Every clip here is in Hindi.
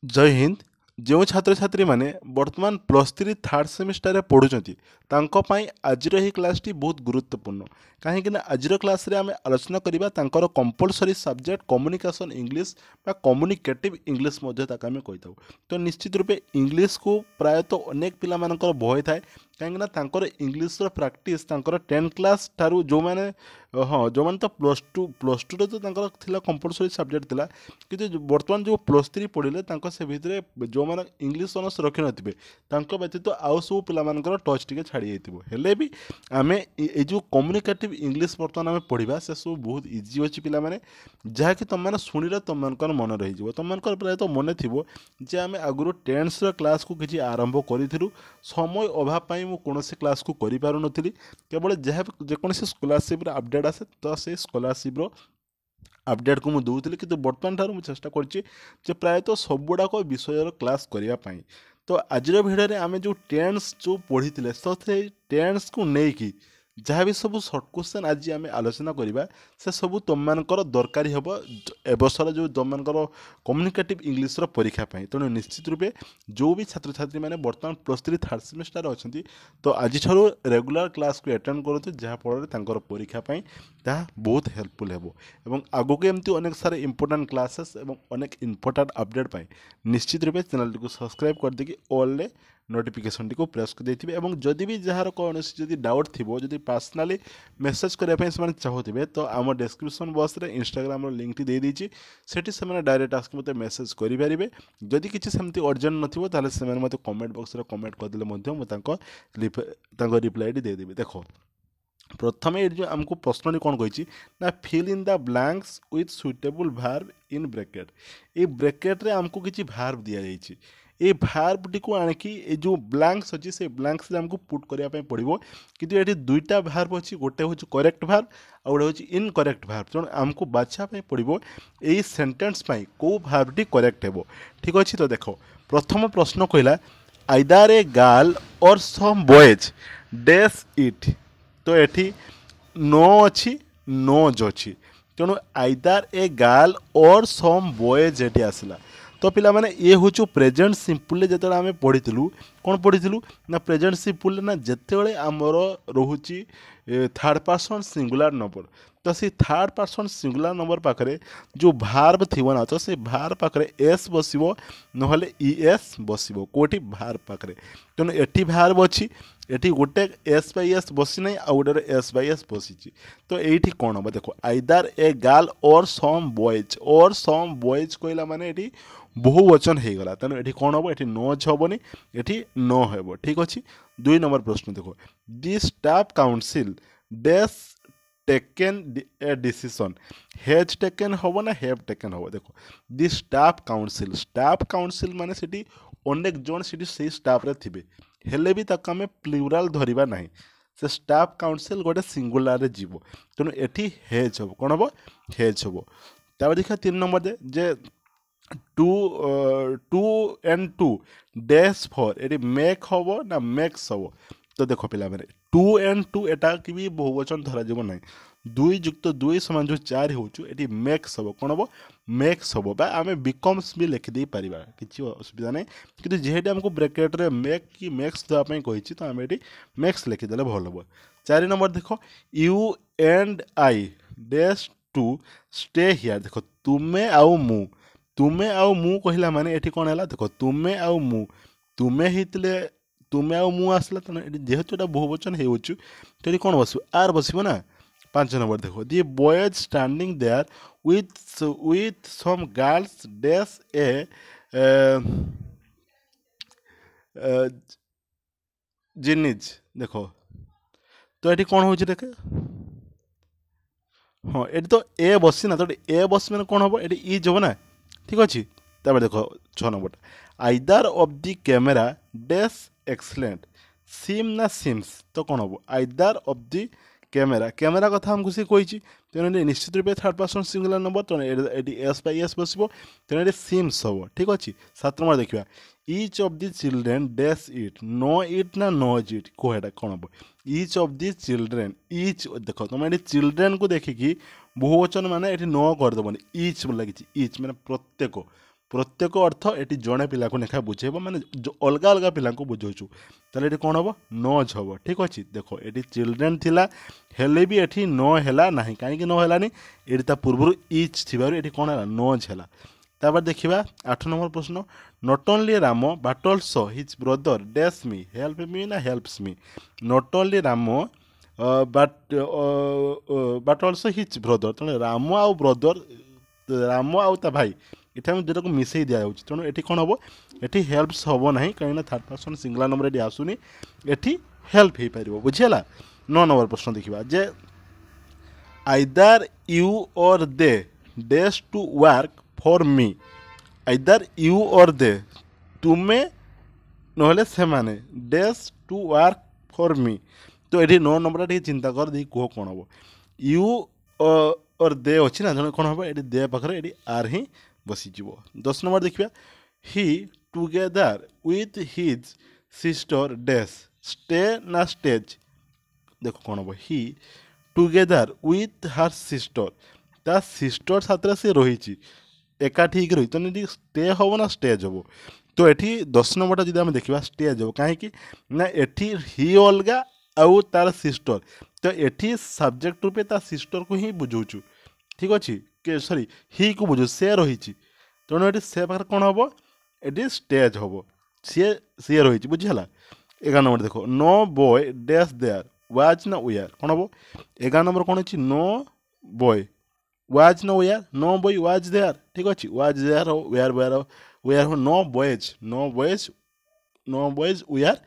जय हिंद। जो छात्र छात्री माने वर्तमान प्लस थ्री थर्ड सेमिस्टर रे पढ़ुचंती तांको पाई आजिर ही क्लास टी बहुत गुरुत्वपूर्ण कहीं आजिर क्लास रे आमे आलोचना करिबा तांकर कंपलसरी सब्जेक्ट कम्युनिकेशन इंग्लिश बा कम्युनिकेटिव इंग्लिश मध्ये ताका आमे कहिताउ। तो निश्चित रूपे इंग्लिश को प्रायतः अनेक पिला मानकर भय थाए कहीं तांकर इंग्लिश प्रैक्टिस तांकर 10 क्लास ठारू जो माने हाँ जो माने तो प्लस टू रे तो तांकर थिला कंपलसरी सब्जेक्ट थिला कि बर्तमान जो प्लस थ्री पढ़ले से भितर जो मैंने इंग्लिश ऑनर्स रखी नथिबे तांको व्यतीत आउ सब पिलामानकर टच टिके छाड़ी जाइतिबो हेले भी आमे ए जो कम्युनिकेटिव इंग्लिश बर्तमान आमे पढ़िबा से सब बहुत इजी अछि पिला माने जहाँकि तुम मैंने शुणिले तुम मानकर मन रही तुम मानकर प्राय तो मन थी जे आमे आगुरु टेन्स क्लास को किसी आरंभ करूँ समय अभाव पाई मु कोनोसी क्लास को करि पारु नथिली केवल जहाँ जेकोसी स्कॉलरशिप अपडेट आसे तो से स्कॉलरशिप अपडेट को मुझे दूसरी कि बर्तमान ठार मुझे चेष्टा कर प्रायतः सबुड़ाक विषय क्लास करने तो आज भिडियो आम जो टेन्स जो पढ़ी तो से टेन्स को लेकिन जहाँ भी सब सर्ट क्वेश्चन आज आम आलोचना करवा से सब तुम मानकर दरकारी हम एबसर जो तुम मानकर कम्युनिकेटिव इंग्लिश परीक्षा तेणु निश्चित रूपे जो भी छात्र छात्री मैंने बर्तमान प्लस थ्री थर्ड सेमिस्टर अच्छा तो आज रेगुलर क्लास को अटेंड करूँ जहाँफल परीक्षा ताहा बहुत हेल्पफुल हेबो एवं आगो के एमती अनेक सारे इंपोर्टेंट क्लासेस एवं अनेक इंपोर्टेंट अपडेट पाई निश्चित रूपे चैनल को सब्सक्राइब कर देकी ऑल रे नोटिफिकेशन टी को प्रेस कर देथिबे एवं जदि भी जहार कौन जदि डाउट थिबो जदि पर्सनली मेसेज करबा पई से चाहूथिबे तो आम डिस्क्रिप्शन बॉक्स रे इंस्टाग्राम रो लिंक टी दे दीची सेठी से डायरेक्ट आसके मते मेसेज करि परिबे जदि किछि सेमती अर्जेंट नथिबो ताले से मते कमेंट बॉक्स रे कमेंट कर देले मध्ये म तांको रिप्लाई टी दे देबे। देखो प्रथम ये जो आमको प्रश्न कौन कही ना fill in the blanks with suitable verb in bracket ये ब्रैकेट रे आमको किसी भार्ब दि जाइए ये भार्ब टी को आणिकी ये जो ब्लैंक्स अच्छी से ब्लैंक्स आमको पुट करने पड़ो कि ये दुईटा भार्ब अच्छी गोटे हूँ करेक्ट भार्ब आ गोटे हूँ इनकरेक्ट भार्ब तेणु आमको बाछापी पड़ो यही सेंटेंस कौ भार्ब टी करेक्ट हे ठीक अच्छे। तो देख प्रथम प्रश्न कहला आइदर ए गर्ल और सम बॉयज डैश इट तो ये नो अच्छी नोज अच्छी तेणु आइदर ए गर्ल और सम बॉयज ये आसला तो पिला माने ये हूँ प्रेजेंट सिंपल जो आम पढ़ी कौन पढ़ी ना प्रेजेंट सिंपल ना जिते आमर रोचे थर्ड पर्सन सिंगुलर नंबर तो से थर्ड पर्सन सिंगुलर नंबर पाखे जो भार्ब थी ना तो से भार्ब पाखे एस बसो ना इएस बसो कौटी भार्ब पाखे तेणु एटी भार्ब अच्छी एटी गोटे एस बाई एस बसी ना आ गोटे एस बाई एस बसी तो ये कौन हम देखो आइदर ए गर्ल और सम बॉयज कहला माने ये बहुवचन हो गला तेणु ये कौन हम ये नोज हेनी ये नो हेब ठीक अच्छे। 2 नंबर प्रश्न देखो the staff council dash taken a decision has taken हम ना हैव टेकन हम देखो दि स्टाफ काउंसिल माने सेठी अनेक जन से स्टाफ रे थिबे हेले भी ताको आमे प्लुराल धरिबा नाही से स्टाफ काउंसिल गोटे सिंगुलर रे जीवो तेणु एठी हेज हम कौन हम हेज हम। तापर देखा 3 नंबर दे जे two and two dash for ये मेक हम ना मेक्स हम तो देखो पिला मैंने 2 एंड 2 एटा कि भी बहुवचन धरा जीव ना 2 युक्त 2 समान जो 4 होती मेक्स हम कौन हम मेक्स हम बा आम बिकम्स भी लिखिदे पार कि असुविधा ना कि जेहेतु आमको ब्रैकेट रे मेक कि मेक्स देवाई कही तो आम ये मेक्स लिखिदे भल हम। 4 नंबर देख you and I dash to stay here देखो तुमे आउ मु कहला माने एठी कौन है देख तुमे आउ मु तुमे हितले तुमे आउ मु आसला जेहेतु एटा बहुवचन हो कौन बस आर बस ना। 5 नंबर देखो the boys standing there with some girls dash a जिनिज देखो तो ये कौन हो देखे हाँ ये तो ए बसी ना तो ए बस मैंने कौन हम ये इज हम ना ठीक अच्छे। तब देखो 6 number either of the camera dash excellent SIM ना सिम्स तो कौन हम आइदर ऑफ दि कैमेरा कथा हमको सी कही तेनाली निश्चित रूप थर्ड पर्सन सिंगुलर नंबर तो ये एस बाई एस बस तेना ये सिम्स हम ठीक अच्छे। 7 नंबर देखा each of the children dash it know it ना नोज इट कहेटा कौन हम each of the children each देख तुम ये चिल्ड्रेन को देखिकी बहुवचन माने ये न करदेवन इच लगी इच माने प्रत्येक प्रत्येक अर्थ ये जड़े पिला को लेखा बुझेब माने अलग अलग पिला बुझाऊँ ताले ये कौन हम नज हम ठीक अच्छे देख ये चिल्ड्रेन थिला हेले भी ये न है ना कहीं न है ये पूर्व इच थी ये कौन है नज है तापर देखा 8 नंबर प्रश्न not only Ram but also his brother dash me help me ना helps me not only Ram but also his brother तेणु राम आउ ब्रदर राम आउ ता भाई इतना दुटा को मिसई दि जाऊँगी तेणु ये कौन हम ये हेल्प्स हम ना कहीं थर्ड पर्सन सिंगुलर नंबर ये आसुनी ये हेल्प हो पार बुझीगला 9 नंबर प्रश्न देखा जे either you or they dash to work for me either you or they तुम्हें नहले से माने dash to work for me तो ये 9 नंबर चिंता कर दी कह कौन हम यू और दे अच्छी ना तेणु कौन हम ये दे पाखे ये आर ही बसीज 10 नंबर देखिए he together with his sister dash stay ना स्टेज देखो कौन हम he together with her sister ता सिस्टर साथ से रही एकाठी रही तो ये स्टे हम ना स्टेज हम तो ये 10 नंबर जब आम देखा स्टेज हम कहीं ना ये ही अलग आउ तार सिस्टर तो ये सब्जेक्ट रूपे ता सिस्टर को ही बुझाऊँ ठीक अच्छे के सॉरी ही को बुझू से रही तेणु ये से पाखे कौन हम ये स्टेज हम सी सी रही बुझीगला 11 नंबर देखो no boy dash there was ना वेयर कौन हम 11 नंबर कौन अच्छी नो बॉय वाज ना were no boy was there ठीक अच्छे वाज देयर हो वेयर वेयर वेयर हो नो बॉयज वेयर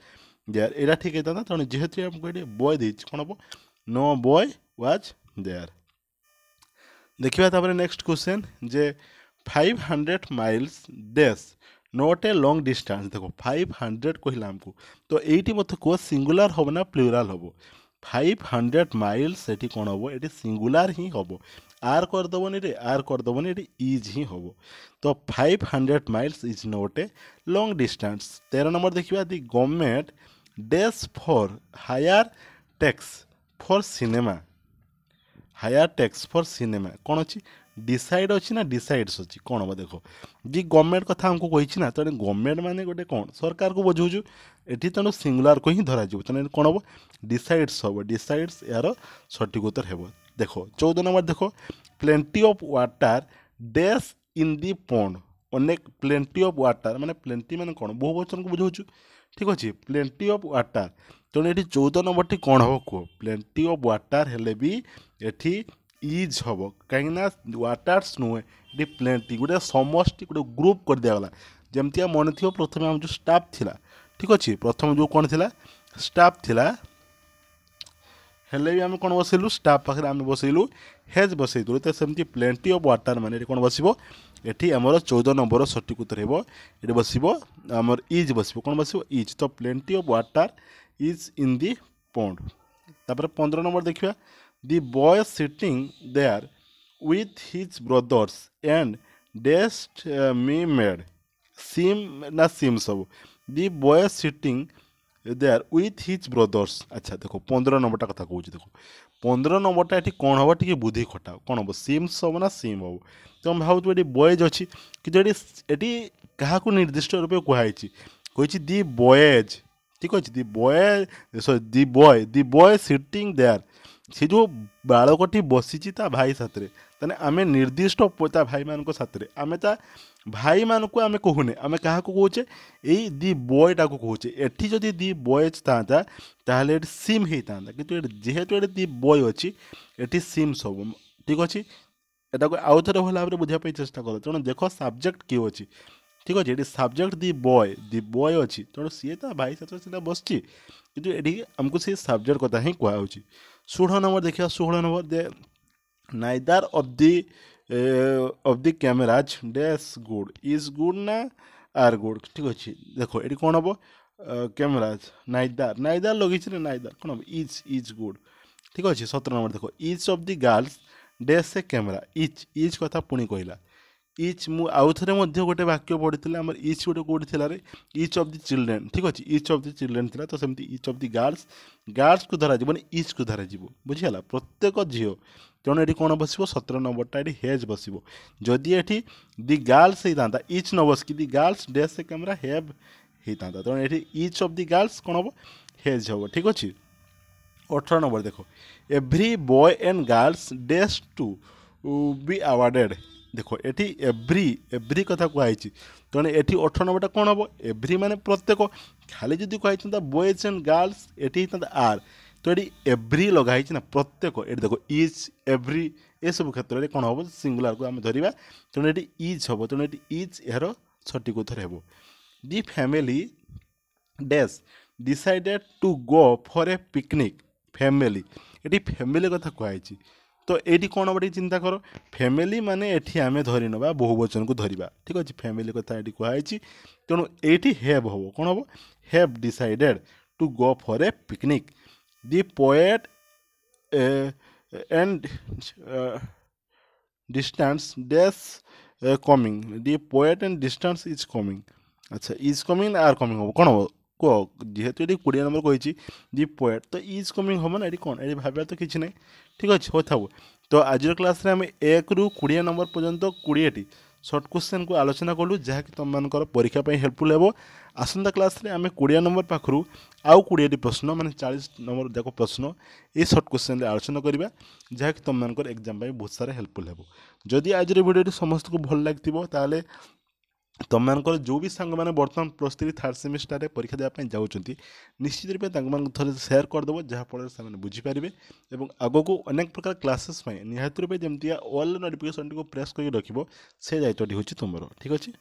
देयर यहाँ ठीक है तेणु जेहेतु आमको ये बॉय दे कौन हम नो बॉय वाज देयर देखिए next question J 500 miles dash not a long distance देखो 500 कहला हमको तो ये मत कह सिंगुलर हम ना प्लूराल हम 500 माइल्स ये कौन हम ये सिंगुलर ही हम आर करदेवनी रे आर करदेवनी ये इज ही हम तो 500 miles is not a long distance 13 number देखिए the government dash for higher tax for cinema higher tax for cinema कौन अच्छी डिसाइड अच्छी ना डिसाइड्स अच्छी कौन हम देखो जी गवर्नमेंट कथा हमको कही ना तेणु गवर्नमेंट माने गोटे कौन सरकार को बुझाऊँ ये तेणु सिंगुलर को ही धरा तेणु कौन हम डिसाइड्स हम डिसाइड्स यार सठिक उत्तर है देखो 14 नंबर देखो plenty of water dash in the pond अनेक प्लेंटी ऑफ वाटर माने प्लेंटी माने कौन बहुवचन को बुझाऊँ ठीक अच्छे प्लेंटी ऑफ वाटर तेणु ये 14 नंबर टी कौन हम कह प्लेंटी ऑफ वाटर हेले भी ये इज हम कहीं वाटर्स नुहे ये प्लेंटी गोटे समष्टि गोटे ग्रुप कर दिगला जमती मन थी प्रथम आम जो स्टाफ थिला ठीक अच्छे प्रथम जो कौन थिला स्टाफ थिला हेले भी आम कौन बसैलु स्टाफ पाखे आम बसैलु हेज बसैलु तो सेमती प्लेंटी ऑफ वाटर माने कौन बसो ये आमर 14 नंबर सठिक उत्तर ये बस आमर इज बस कौन बस इज तो plenty of water is in the pond तापर 15 नंबर देखिए the boy sitting there with his brothers and डेस्ट मी मेड सिम ना सिम सब the boy sitting there with his brothers अच्छा देखो 15 नंबरटा कथा कहूँ देखो 15 नंबरटा ये कौन हम टी बुद्धि खटा कौन हम सिम्स हम ना सिम हम तो हम भाव ये बॉयज अच्छी कि ये क्या निर्दिष्ट रूप कही दि बॉयज ठीक अच्छे दि बॉय सिटिंग देयर से जो बालकटी बसी भाई साथ आम निर्दिष्ट भाई मान साथ आम भाई मान को आम कहूने आम क्या कहे यही दि बॉयटा को कहे एटी जदि दि बॉयज था ताहले सिम होता कि जेहेतु ये दि बॉय अच्छी ये सिम सब ठीक अच्छे यहाँ को आउ थे भल भाव बुझापी चेष्टा कर तेणु देख सब्जेक्ट किए अच्छी ठीक अच्छे ये सब्जेक्ट दि बॉय अच्छी तेणु सी भाई साथ सीधा बस कि आमको से सब्जेक्ट कथा ही कहूँ 16 नंबर देखिए 16 number they neither of the cameras dash good is good ना आर गुड ठीक अच्छे देखो ये कौन हम कैमराज नाइदर लगे नाइदर कौन हम इज गुड ठीक अच्छे 17 नंबर देखो each of the girls dash A camera etch कथा पुणी कहला इच मु आउ थे गोटे वाक्य पढ़ी आम इच गोटे कौटी थी रे इच ऑफ द चिल्ड्रेन ठीक अच्छे इच ऑफ द चिल्ड्रेन थी तो सेमती each of the girls girls को धरा जीवन इच को धरा जीव बुझीगला प्रत्येक झील तेणु ये कौन बस 17 नंबरटा ये हेज बस जदि ये दि गर्ल्स होता इच न बस कि दि गर्ल्स डैश से कैमरा हेव होता तेणु ये इच ऑफ द गर्ल्स कौन हम हेज हम ठीक अच्छे 18 नंबर देखो every boy and girls dash to be awarded देखो ये एव्री कथा कहुई तेणु ये 18 नंबरटा कौन हम एव्री माने प्रत्येक खाली जदि कहुई बॉयज एंड गर्ल्स ये आर तो ये एव्री लगाई ना प्रत्येक ये देखो इच एव्री ये सब क्षेत्र में कौन हम सिंगुलर को आम धरवा तेणु ये इच हम तेणु ये इच यार सठिक उत्तर हे the family dash decided to go for a picnic family ये फैमिली कथा कहुई तो ये कौन हम चिंता कर फैमिली माने ये आम धरी ना बहुवचन को धरवा ठीक अच्छे फैमिली कथा ये कहुई तेणु ये हेव हम कौन हम have decided to go for a picnic the poet and distance dash coming the poet and distance is coming अच्छा इज कमिंग आर कमिंग हम कौन हम कह जेहेतु ये 20 नंबर कही दि पोएट तो इज कमिंग हम ना ये कौन ये भाव तो किसी ना ठीक अच्छे हो था तो आज क्लास आम 1 ରୁ 20 नंबर पर्यंत 20टी सर्ट क्वेश्चन को आलोचना कलु जहाँकि तुम मान परीक्षा हेल्पफुल हे आसंता क्लास रे आम 20 नंबर पाखु आउ 20टी प्रश्न माने 40 नंबर जाक प्रश्न ये सर्ट क्वेश्चन रे आलोचना करवा जहाँकि तुम मान एग्जाम बहुत सारा हेल्पफुल हे जदि आज वीडियो समस्त को भल लगी ताले तुम मानकर जो भी सांग मैंने बर्तमान +3 थर्ड सेमिस्टर परीक्षा देवाई जाऊँगी निश्चित रूप से थे सेयार करदेव जहाँफल से बुझीपारे और आग को अनेक प्रकार क्लासेस निहत रूप जमी ऑल नोटिफिकेशन को प्रेस कर रख से दायित्व हूँ तुम ठीक अच्छे।